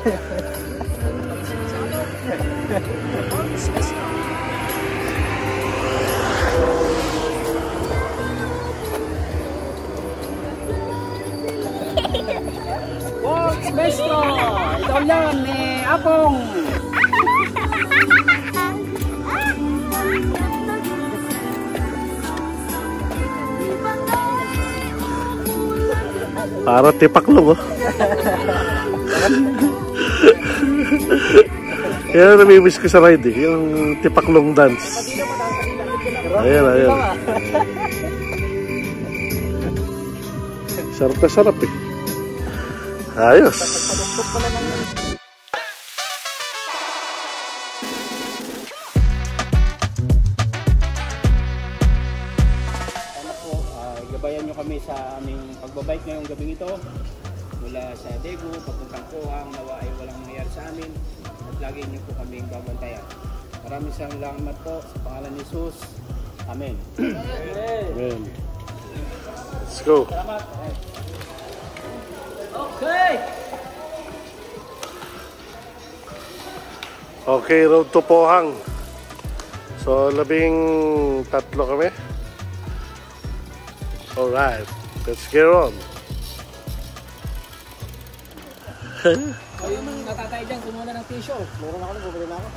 Box Bestro! Ikaw yan ni Apong! Para tipaklong, oh. Yan ang namimiss ko sa ride, eh. Yung tipaklong dance. Ayan, ayan. Sarap na sarap, eh. Ayos. Gabayan nyo kami sa aming pagbabike ngayong gabing ito mula sa Daegu papuntang Pohang. Nawa ay walang nangyayari sa amin at lagi nyo po kaming babantayan. Maraming salamat po sa pangalan ni Jesus. Amen. Amen. Let's go. Salamat. Okay. Okay, road to Pohang. So 13 kami. Alright, let's get on. Yung natatay dyan, kumuha na ng tissue. Meron ako na, bumili na ako.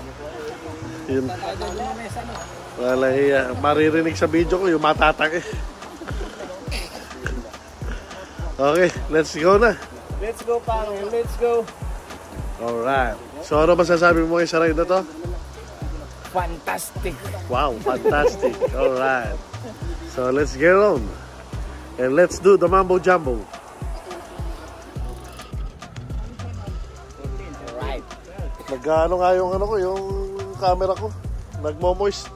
Yun. Natatay dyan yung mesa mo. Wala hiya. Maririnig sa video ko yung matatake. Okay, let's go na. Let's go, pang. Let's go. Alright. So ano masasabi mo sa ride na to? Fantastic. Wow, fantastic. Alright. So let's get on. And let's do the mambo jumbo. Alright. Nag-ano nga yung ano ko, yung camera ko. Nagmo-moist.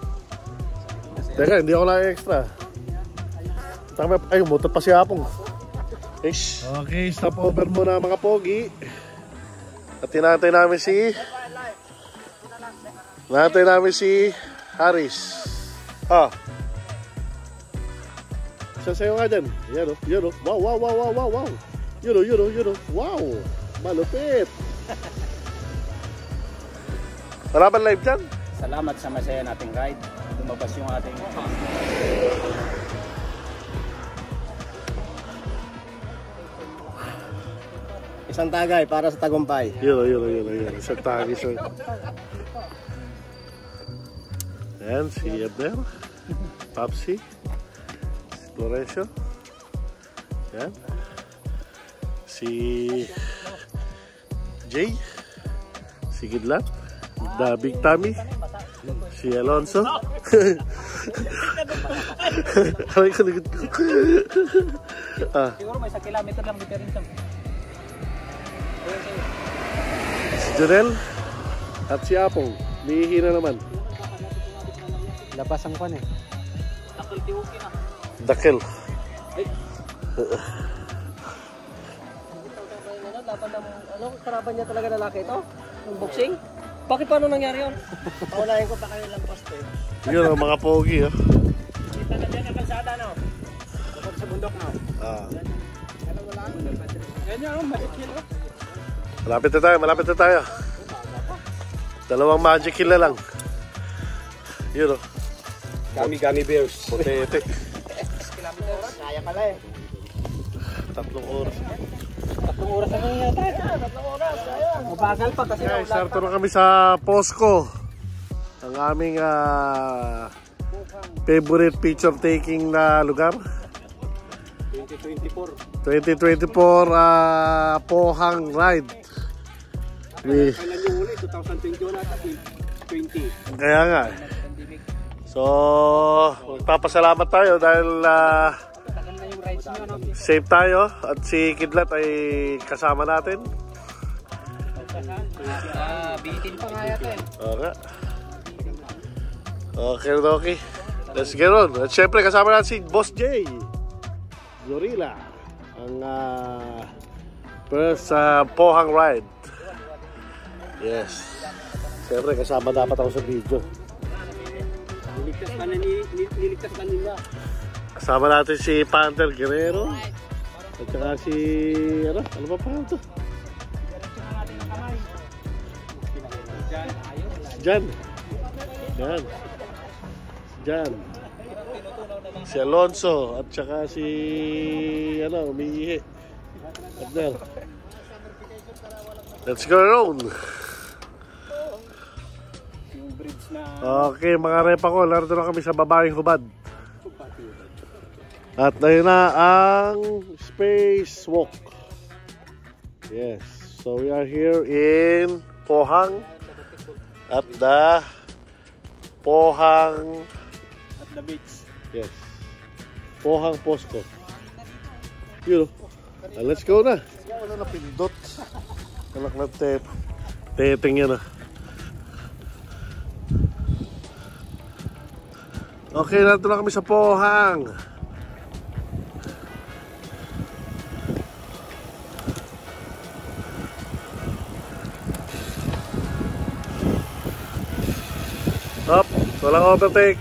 Teka, hindi ako na-extra. Ay, umutot pa si Apong. Ish. Okay, stop over muna mga pogi. At tinatay namin si Haris. Ah. Sasayo nga dyan. Yan o, yan o. Wow, wow, wow, wow, wow, wow. Yun o, yun o, yun o. Wow. Malupit. Wala ba live dyan? Salamat sa masaya nating ride. Lumabas yung ating isang tagay para sa tagumpay. Yun o, yun o, yun o, yun o. Isang tagay sa... Ayan, si Abner. Papsi. Florencio. Yan. Si Jay. Si Gidlat. The Big Tommy. Si Alonso. Aray ko ligod ko. Siguro may 1 kilometer lang difference. Si Jonel. At si Apong. Nihihina naman. Labas ang pan eh. Nakul-tiwuki na. Dakil. Karaban niya talaga lalaki ito? Yung boxing? Bakit paano nangyari yun? Paunahin ko pa kayo lang poste. Yun ang mga pogi, oh. Kita na dyan ang kalsada, no? Kapag sa bundok, no? Ano wala? Ganyan, oh, magic hill, oh. Malapit na tayo, malapit na tayo. 2 magic hill na lang. Yun, oh. Gami bears. Potete. Kaya pala eh. 3 oras. 3 oras na nga tayo. 3 oras. Mabagal pa kasi Okay, start na kami sa Posco. Ang aming favorite picture taking na lugar. 2024 Pohang ride. Kailan yung uli? 2021 at 20. Kaya nga. So, magpapasalamat tayo dahil safe tayo at si Kidlat ay kasama natin. Bitin pa nga yata eh. Okay. Okay, okay. Let's get on. At syempre kasama natin si Boss J. Zorilla. Ang first Pohang ride. Yes. Syempre kasama dapat ako sa video. Niligtas ka nila. Kasama natin si Panther Guerrero. At saka si... Ano pa ito? Jan. Yan. Jan. Si Alonso at saka si umiihi. Abner. Let's go around. Yung bridge na Okay, mga repa ko, narito na kami sa babaeng hubad. At ayun na ang spacewalk. Yes, so we are here in Pohang at the Pohang at the beach. Yes, Pohang Posko. Yun, let's go na. Wala na pindot. Anak na teteng yan ah. Okay, narito na kami sa Pohang. Up, walang overtake.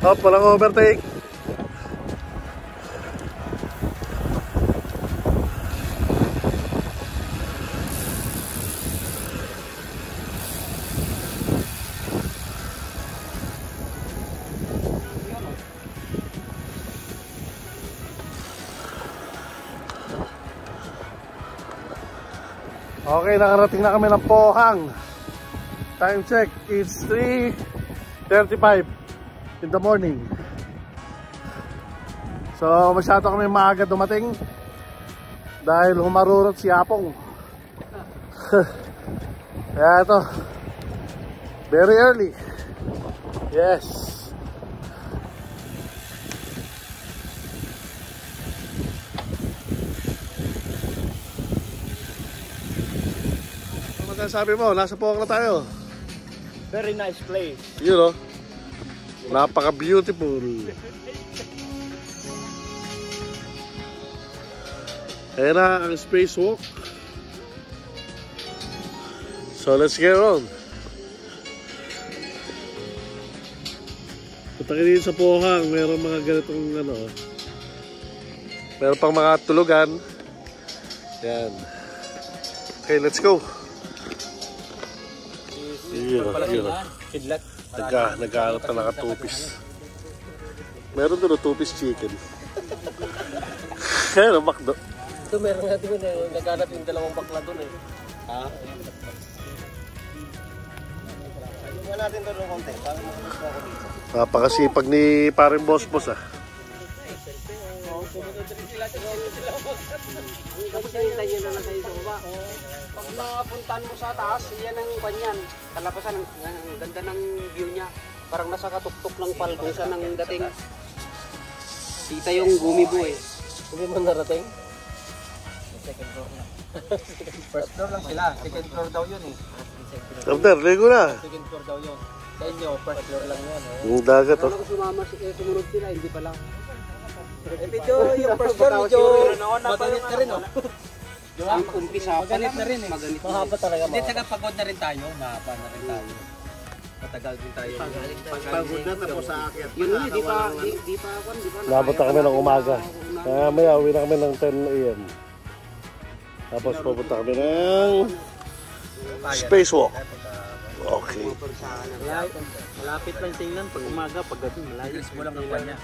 Up, walang overtake. Okay, nakarating na kami ng Pohang. Time check, it's 3:35 in the morning. So, masyado kami maaga dumating dahil humarurot si Apong. Kaya ito, very early. Yes. Sabi mo, nasa Pohang na tayo. Very nice place. You know, napaka-beautiful. Ayan na ang spacewalk. So let's get on. Punta kayo dito sa Pohang, meron mga ganitong meron pang mga tulugan. Yan. Okay, let's go. Kidlat. Nagkahanap na naka-two-piece. Meron doon two-piece chicken. Kaya na McDo. Ito meron nga doon naghanap yung dalawang bakla doon eh. Ha? Ayun natin doon ng konti. Para makalis na ako dito. Napakasipag ni paring boss ah. Tapos hintayin nyo na lang kayo sa baba. Pag napuntahan mo sa taas, yan ang kanyan. Kalapasan, ang ganda ng view niya. Parang nasa katuktok ng palbusa ng dating. Kita yung gumibo eh. Hindi mo narating? Second floor na. First floor lang sila. Second floor daw yun eh. Abner, ligo na. Second floor daw yun. Sa inyo, first floor lang yun. Yung dagat oh. Kung sumunod sila, hindi pala. Medyo yung first floor, medyo magalit na rin oh. Ang umpisa pa na rin eh. Mahaba talaga. Hindi, taga pagod na rin tayo. Mahaba na rin tayo. Matagal din tayo. Pagod na tapos sa akyat. Yun nga, di pa ako. Nabot na kami ng umaga. Maya, uwi na kami ng 10 AM. Tapos pupunta kami ng spacewalk. Okay. Malapit lang tingnan pag umaga, pag gabi. Malayo mo lang ang kanya.